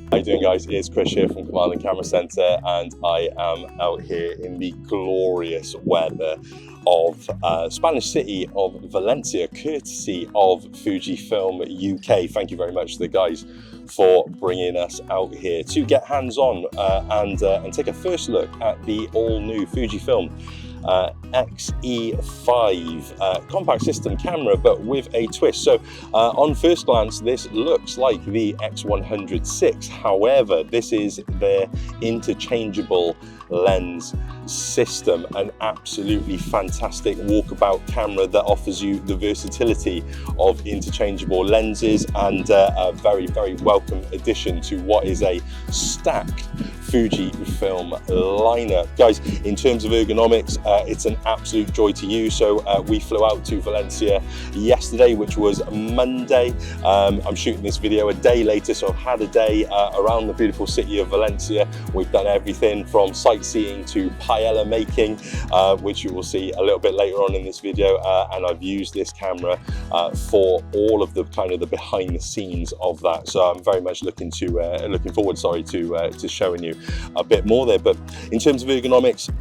How you doing, guys? It's Krish here from Command Camera Centre, and I am out here in the glorious weather of Spanish city of Valencia, courtesy of Fujifilm UK. Thank you very much to the guys for bringing us out here to get hands-on and take a first look at the all-new Fujifilm X-E5 compact system camera, but with a twist. So on first glance, this looks like the X100VI. However, this is their interchangeable lens system, an absolutely fantastic walkabout camera that offers you the versatility of interchangeable lenses, and a very, very welcome addition to what is a stacked Fujifilm lineup. Guys, in terms of ergonomics, it's an absolute joy to use. So we flew out to Valencia yesterday, which was Monday. I'm shooting this video a day later, so I've had a day around the beautiful city of Valencia. We've done everything from sightseeing to paella making, which you will see a little bit later on in this video, and I've used this camera for all of the kind of the behind the scenes of that. So I'm very much looking forward to showing you a bit more there. But in terms of ergonomics,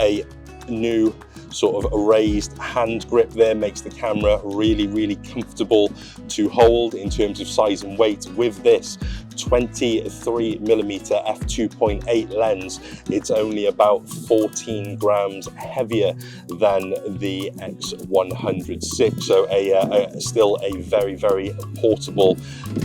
a new sort of raised hand grip there makes the camera really, really comfortable to hold in terms of size and weight. With this 23mm f2.8 lens, it's only about 14 grams heavier than the X100VI. So still a very, very portable,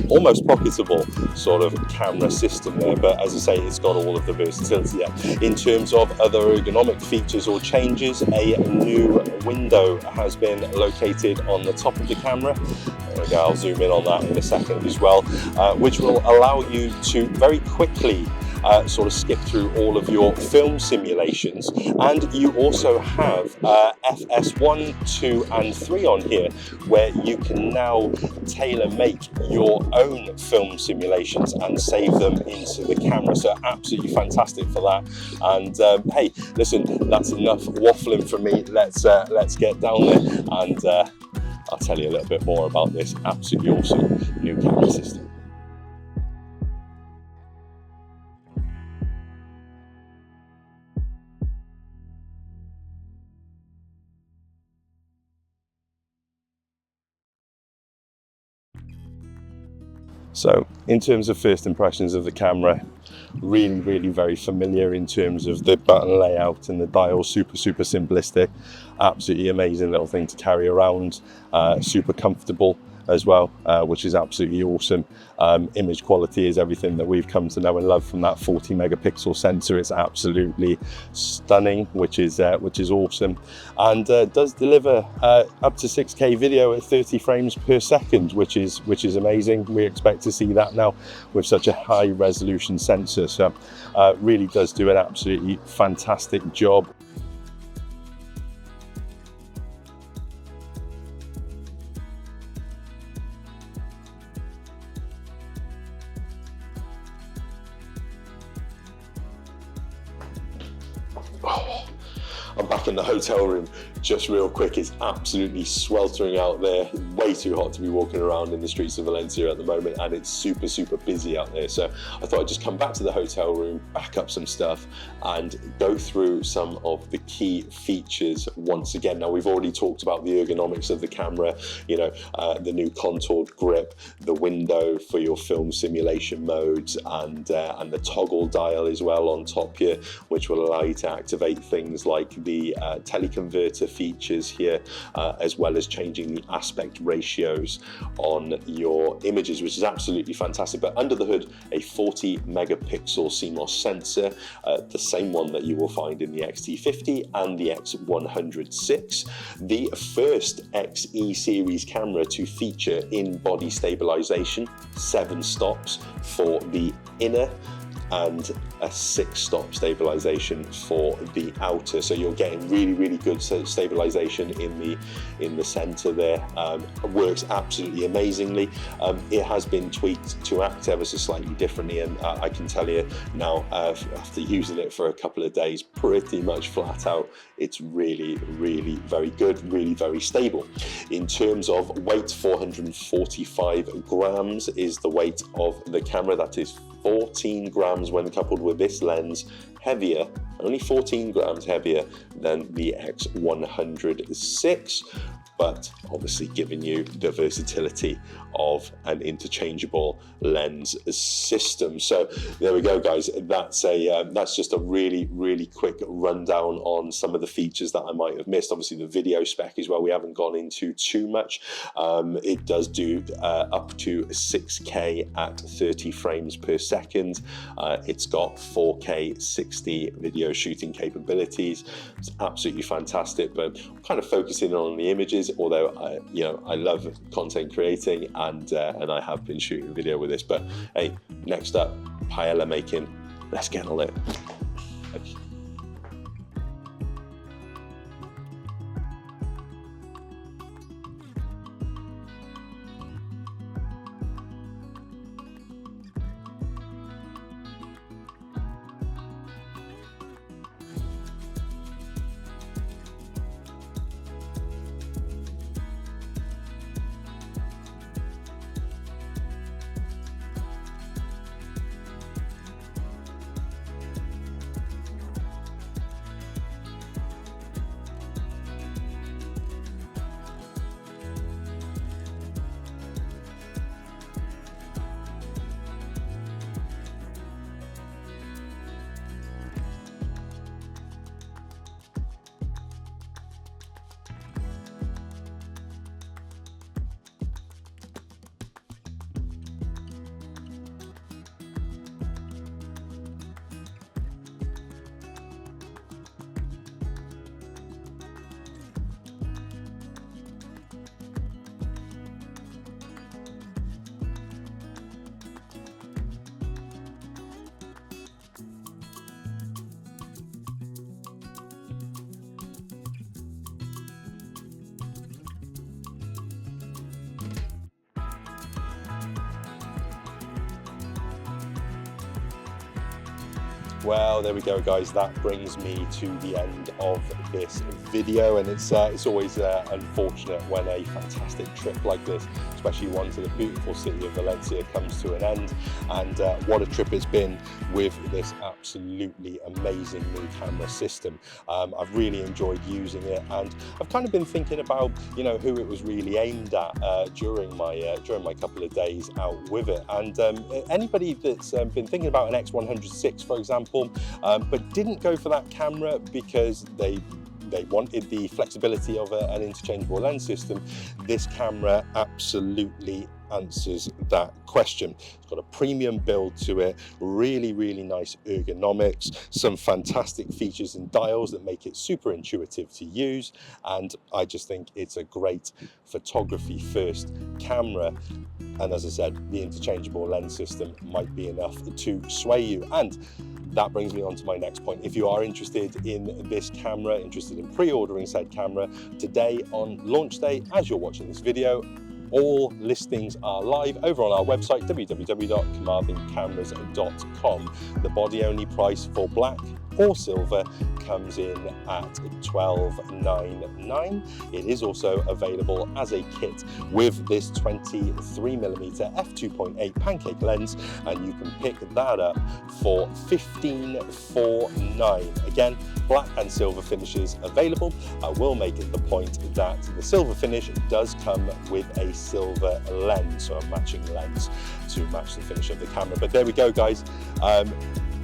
almost pocketable sort of camera system there. But as I say, it's got all of the versatility there. In terms of other ergonomic features or changes, a new window has been located on the top of the camera. There we go, I'll zoom in on that in a second as well, which will allow you to very quickly sort of skip through all of your film simulations. And you also have FS1, 2 and 3 on here, where you can now tailor make your own film simulations and save them into the camera. So absolutely fantastic for that. And hey, listen, that's enough waffling from me. Let's get down there, and I'll tell you a little bit more about this absolutely awesome new camera system. So in terms of first impressions of the camera, really, really very familiar in terms of the button layout and the dial, super simplistic. Absolutely amazing little thing to carry around, super comfortable as well, which is absolutely awesome. Image quality is everything that we've come to know and love from that 40 megapixel sensor. It's absolutely stunning, which is awesome, and does deliver up to 6K video at 30 frames per second, which is amazing. We expect to see that now with such a high resolution sensor. So really does do an absolutely fantastic job. I'm back in the hotel room just real quick. It's absolutely sweltering out there, way too hot to be walking around in the streets of Valencia at the moment, and it's super busy out there. So I thought I'd just come back to the hotel room, back up some stuff, and go through some of the key features once again. Now, we've already talked about the ergonomics of the camera, you know, the new contoured grip, the window for your film simulation modes, and the toggle dial as well on top here, which will allow you to activate things like the teleconverter features here, as well as changing the aspect ratios on your images, which is absolutely fantastic. But under the hood, a 40 megapixel CMOS sensor, the same one that you will find in the X-T50 and the X100VI, the first XE series camera to feature in-body stabilization, 7 stops for the inner and a 6-stop stabilization for the outer. So you're getting really good stabilization in the center there. Works absolutely amazingly. It has been tweaked to act ever so slightly differently, and I can tell you now, after using it for a couple of days, pretty much flat out, it's really very good, really very stable. In terms of weight, 445 grams is the weight of the camera. That is 14 grams when coupled with this lens heavier, only 14 grams heavier than the X100VI, but obviously giving you the versatility of an interchangeable lens system. So there we go, guys. That's just a really quick rundown on some of the features that I might have missed. Obviously the video spec is where we haven't gone into too much. It does do up to 6K at 30 frames per second. It's got 4K 60 video shooting capabilities. It's absolutely fantastic, but I'm kind of focusing on the images, although I love content creating, and I have been shooting video with this. But hey, next up, paella making. Let's get on it. Well, there we go, guys. That brings me to the end of this video, and it's always unfortunate when a fantastic trip like this, especially one to the beautiful city of Valencia, comes to an end. And what a trip it's been with this absolutely amazing new camera system. I've really enjoyed using it, and I've kind of been thinking about who it was really aimed at during my couple of days out with it. And anybody that's been thinking about an X100VI, for example, but didn't go for that camera because they wanted the flexibility of an interchangeable lens system, this camera absolutely answers that question. It's got a premium build to it, really nice ergonomics, some fantastic features and dials that make it super intuitive to use, and I just think it's a great photography first camera. And as I said, the interchangeable lens system might be enough to sway you. And that brings me on to my next point. If you are interested in this camera, interested in pre-ordering said camera, today on launch day, as you're watching this video, all listings are live over on our website, www.carmarthencameras.com. The body only price for black or silver comes in at $12.99. It is also available as a kit with this 23mm f2.8 pancake lens, and you can pick that up for $15.49. Again, black and silver finishes available. I will make it the point that the silver finish does come with a silver lens, so a matching lens to match the finish of the camera. But there we go, guys.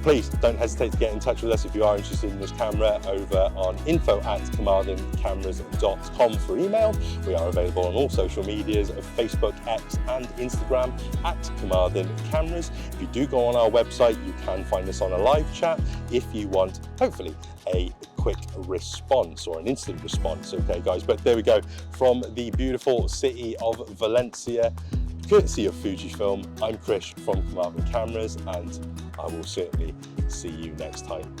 Please don't hesitate to get in touch with us if you are interested in this camera over on info@carmarthencameras.com for email. We are available on all social medias of Facebook, X and Instagram at Carmarthen Cameras. If you do go on our website, you can find us on a live chat if you want, hopefully, a quick response or an instant response. Okay, guys, but there we go. From the beautiful city of Valencia, courtesy of Fujifilm. I'm Krish from Cameras, and I will certainly see you next time.